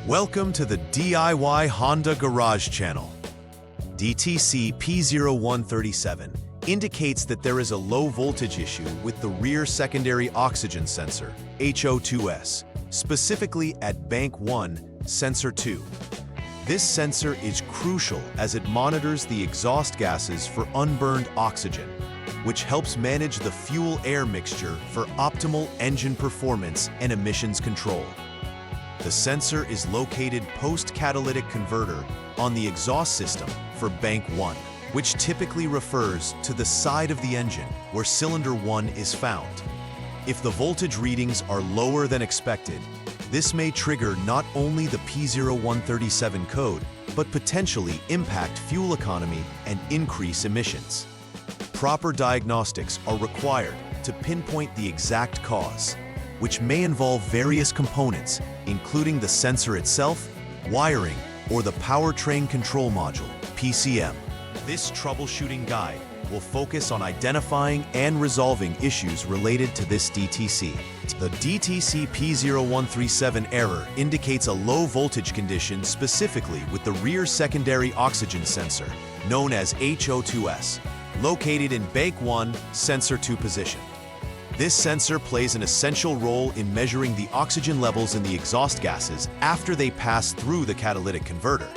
Welcome to the DIY Honda Garage channel. DTC P0137 indicates that there is a low voltage issue with the rear secondary oxygen sensor, HO2S, specifically at bank 1, sensor 2. This sensor is crucial as it monitors the exhaust gases for unburned oxygen, which helps manage the fuel-air mixture for optimal engine performance and emissions control. The sensor is located post-catalytic converter on the exhaust system for bank 1, which typically refers to the side of the engine where cylinder 1 is found. If the voltage readings are lower than expected, this may trigger not only the P0137 code, but potentially impact fuel economy and increase emissions. Proper diagnostics are required to pinpoint the exact cause, which may involve various components, including the sensor itself, wiring, or the powertrain control module, PCM. This troubleshooting guide will focus on identifying and resolving issues related to this DTC. The DTC P0137 error indicates a low voltage condition specifically with the rear secondary oxygen sensor, known as HO2S, located in bank 1, sensor 2 position. This sensor plays an essential role in measuring the oxygen levels in the exhaust gases after they pass through the catalytic converter,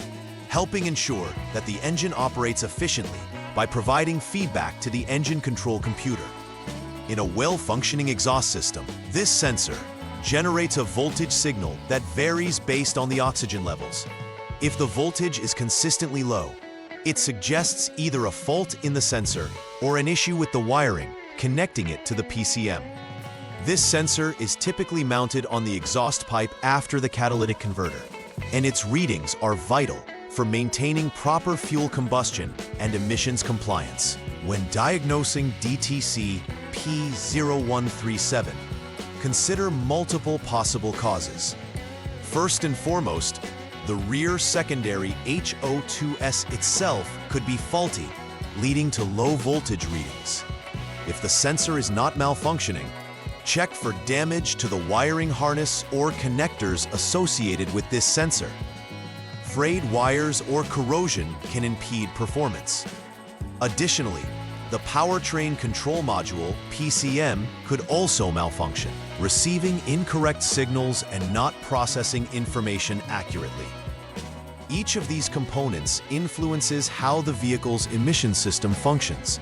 helping ensure that the engine operates efficiently by providing feedback to the engine control computer. In a well-functioning exhaust system, this sensor generates a voltage signal that varies based on the oxygen levels. If the voltage is consistently low, it suggests either a fault in the sensor or an issue with the wiring connecting it to the PCM. This sensor is typically mounted on the exhaust pipe after the catalytic converter, and its readings are vital for maintaining proper fuel combustion and emissions compliance. When diagnosing DTC P0137, consider multiple possible causes. First and foremost, the rear secondary HO2S itself could be faulty, leading to low voltage readings. If the sensor is not malfunctioning, check for damage to the wiring harness or connectors associated with this sensor. Frayed wires or corrosion can impede performance. Additionally, the powertrain control module, PCM, could also malfunction, receiving incorrect signals and not processing information accurately. Each of these components influences how the vehicle's emission system functions,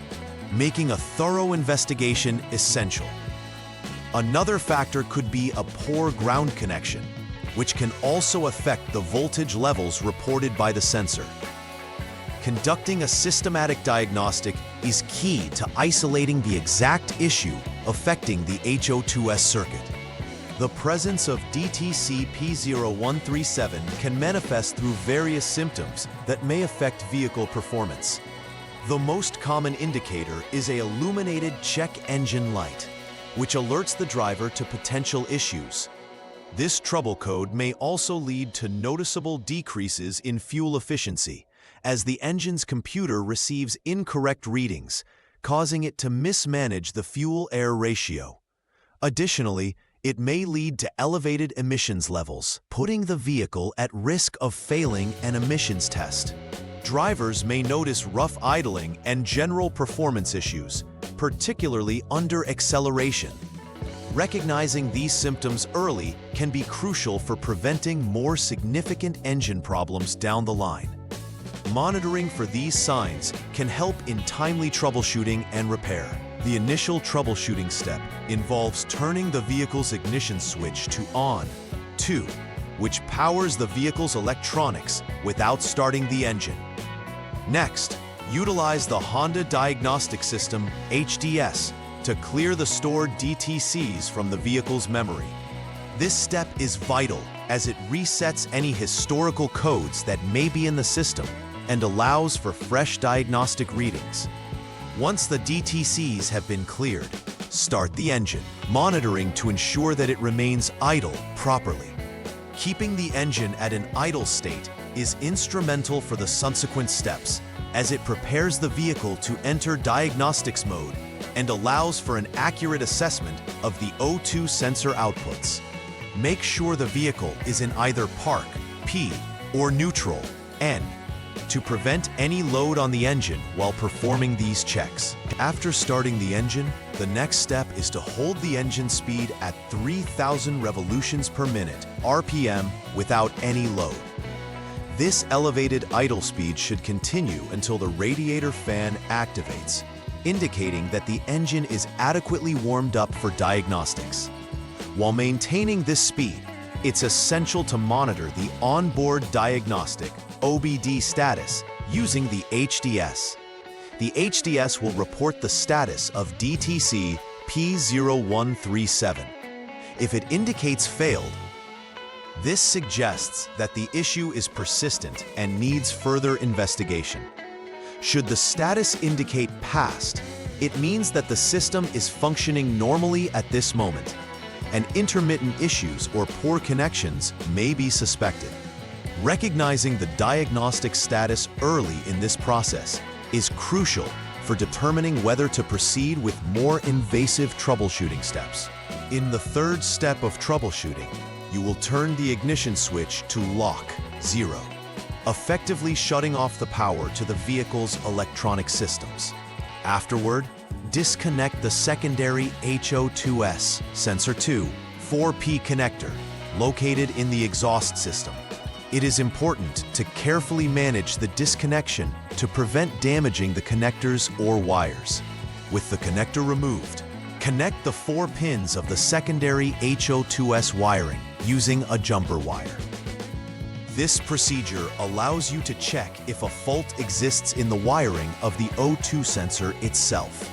making a thorough investigation essential. Another factor could be a poor ground connection, which can also affect the voltage levels reported by the sensor. Conducting a systematic diagnostic is key to isolating the exact issue affecting the HO2S circuit. The presence of DTC P0137 can manifest through various symptoms that may affect vehicle performance. The most common indicator is an illuminated check engine light, which alerts the driver to potential issues. This trouble code may also lead to noticeable decreases in fuel efficiency, as the engine's computer receives incorrect readings, causing it to mismanage the fuel-air ratio. Additionally, it may lead to elevated emissions levels, putting the vehicle at risk of failing an emissions test. Drivers may notice rough idling and general performance issues, particularly under acceleration. Recognizing these symptoms early can be crucial for preventing more significant engine problems down the line. Monitoring for these signs can help in timely troubleshooting and repair. The initial troubleshooting step involves turning the vehicle's ignition switch to on, which powers the vehicle's electronics without starting the engine. Next, utilize the Honda Diagnostic System, HDS, to clear the stored DTCs from the vehicle's memory. This step is vital as it resets any historical codes that may be in the system and allows for fresh diagnostic readings. Once the DTCs have been cleared, start the engine, monitoring to ensure that it remains idle properly. Keeping the engine at an idle state is instrumental for the subsequent steps, as it prepares the vehicle to enter diagnostics mode and allows for an accurate assessment of the O2 sensor outputs. Make sure the vehicle is in either park, P, or neutral, N, to prevent any load on the engine while performing these checks. After starting the engine, the next step is to hold the engine speed at 3,000 revolutions per minute, RPM, without any load. This elevated idle speed should continue until the radiator fan activates, indicating that the engine is adequately warmed up for diagnostics. While maintaining this speed, it's essential to monitor the onboard diagnostic OBD status using the HDS. The HDS will report the status of DTC P0137. If it indicates failed, this suggests that the issue is persistent and needs further investigation. Should the status indicate passed, it means that the system is functioning normally at this moment, and intermittent issues or poor connections may be suspected. Recognizing the diagnostic status early in this process is crucial for determining whether to proceed with more invasive troubleshooting steps. In the third step of troubleshooting, you will turn the ignition switch to lock 0, effectively shutting off the power to the vehicle's electronic systems. Afterward, disconnect the secondary HO2S sensor 2 4P connector located in the exhaust system. It is important to carefully manage the disconnection to prevent damaging the connectors or wires. With the connector removed, connect the 4 pins of the secondary HO2S wiring using a jumper wire. This procedure allows you to check if a fault exists in the wiring of the O2 sensor itself.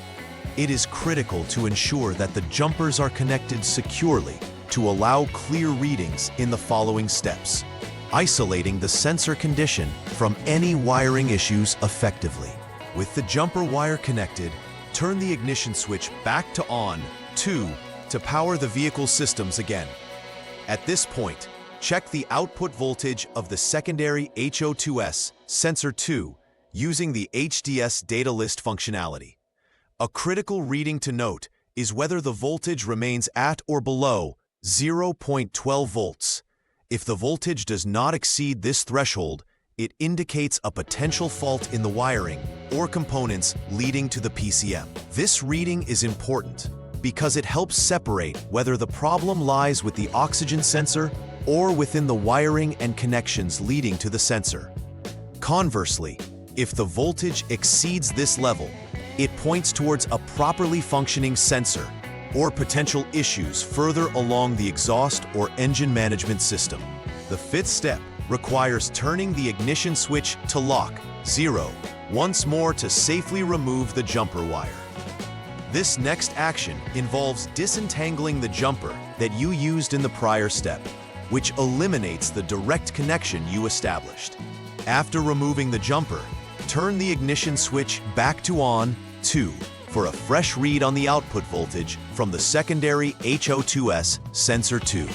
It is critical to ensure that the jumpers are connected securely to allow clear readings in the following steps. Isolating the sensor condition from any wiring issues effectively. With the jumper wire connected, turn the ignition switch back to on 2 to power the vehicle systems again. At this point, check the output voltage of the secondary HO2S sensor 2 using the HDS data list functionality. A critical reading to note is whether the voltage remains at or below 0.12 volts. If the voltage does not exceed this threshold, it indicates a potential fault in the wiring or components leading to the PCM. This reading is important because it helps separate whether the problem lies with the oxygen sensor or within the wiring and connections leading to the sensor. Conversely, if the voltage exceeds this level, it points towards a properly functioning sensor or potential issues further along the exhaust or engine management system. The fifth step requires turning the ignition switch to lock 0 once more to safely remove the jumper wire. This next action involves disentangling the jumper that you used in the prior step, which eliminates the direct connection you established. After removing the jumper, turn the ignition switch back to on 2 for a fresh read on the output voltage from the secondary HO2S sensor 2.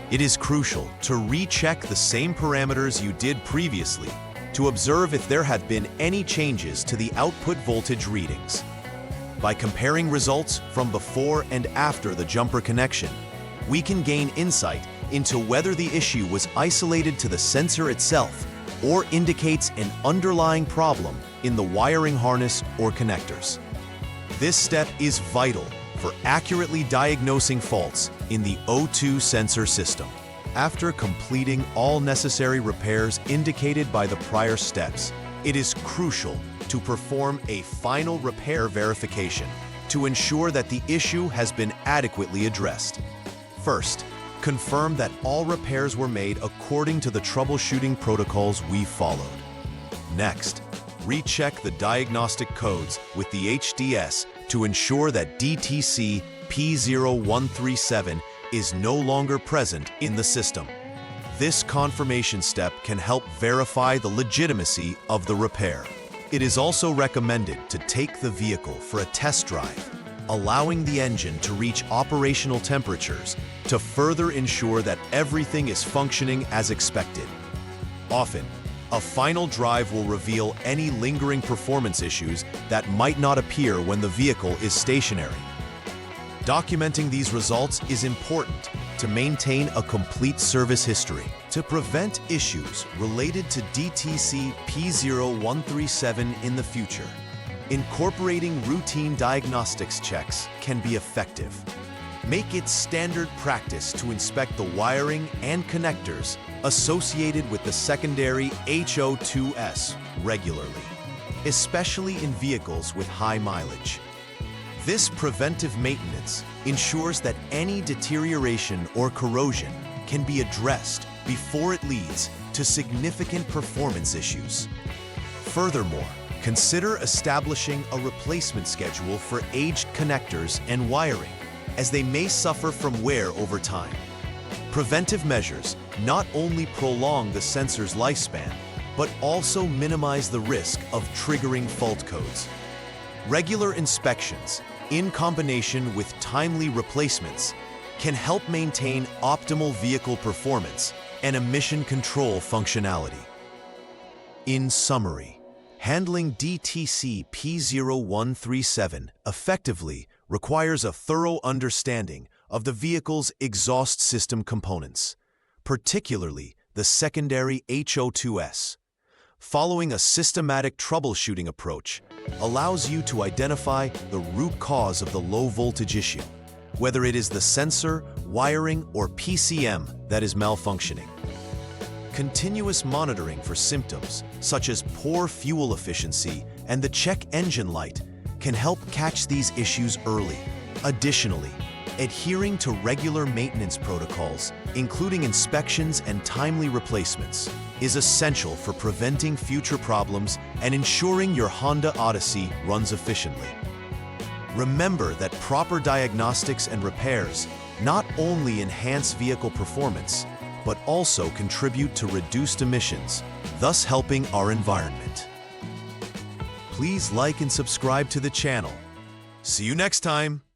It is crucial to recheck the same parameters you did previously to observe if there have been any changes to the output voltage readings. By comparing results from before and after the jumper connection, we can gain insight into whether the issue was isolated to the sensor itself or indicates an underlying problem in the wiring harness or connectors. This step is vital for accurately diagnosing faults in the O2 sensor system. After completing all necessary repairs indicated by the prior steps, it is crucial to perform a final repair verification to ensure that the issue has been adequately addressed. First, confirm that all repairs were made according to the troubleshooting protocols we followed. Next, recheck the diagnostic codes with the HDS to ensure that DTC P0137 is no longer present in the system. This confirmation step can help verify the legitimacy of the repair. It is also recommended to take the vehicle for a test drive, allowing the engine to reach operational temperatures to further ensure that everything is functioning as expected. Often, a final drive will reveal any lingering performance issues that might not appear when the vehicle is stationary. Documenting these results is important to maintain a complete service history. To prevent issues related to DTC P0137 in the future, incorporating routine diagnostics checks can be effective. Make it standard practice to inspect the wiring and connectors associated with the secondary HO2S regularly, especially in vehicles with high mileage. This preventive maintenance ensures that any deterioration or corrosion can be addressed before it leads to significant performance issues. Furthermore, consider establishing a replacement schedule for aged connectors and wiring, as they may suffer from wear over time. Preventive measures not only prolong the sensor's lifespan, but also minimize the risk of triggering fault codes. Regular inspections, in combination with timely replacements, can help maintain optimal vehicle performance and emission control functionality. In summary, handling DTC P0137 effectively requires a thorough understanding of the vehicle's exhaust system components, particularly the secondary HO2S. Following a systematic troubleshooting approach allows you to identify the root cause of the low voltage issue, whether it is the sensor, wiring, or PCM that is malfunctioning. Continuous monitoring for symptoms such as poor fuel efficiency and the check engine light can help catch these issues early. Additionally, adhering to regular maintenance protocols, including inspections and timely replacements, is essential for preventing future problems and ensuring your Honda Odyssey runs efficiently. Remember that proper diagnostics and repairs not only enhance vehicle performance, but also contribute to reduced emissions, thus helping our environment. Please like and subscribe to the channel. See you next time!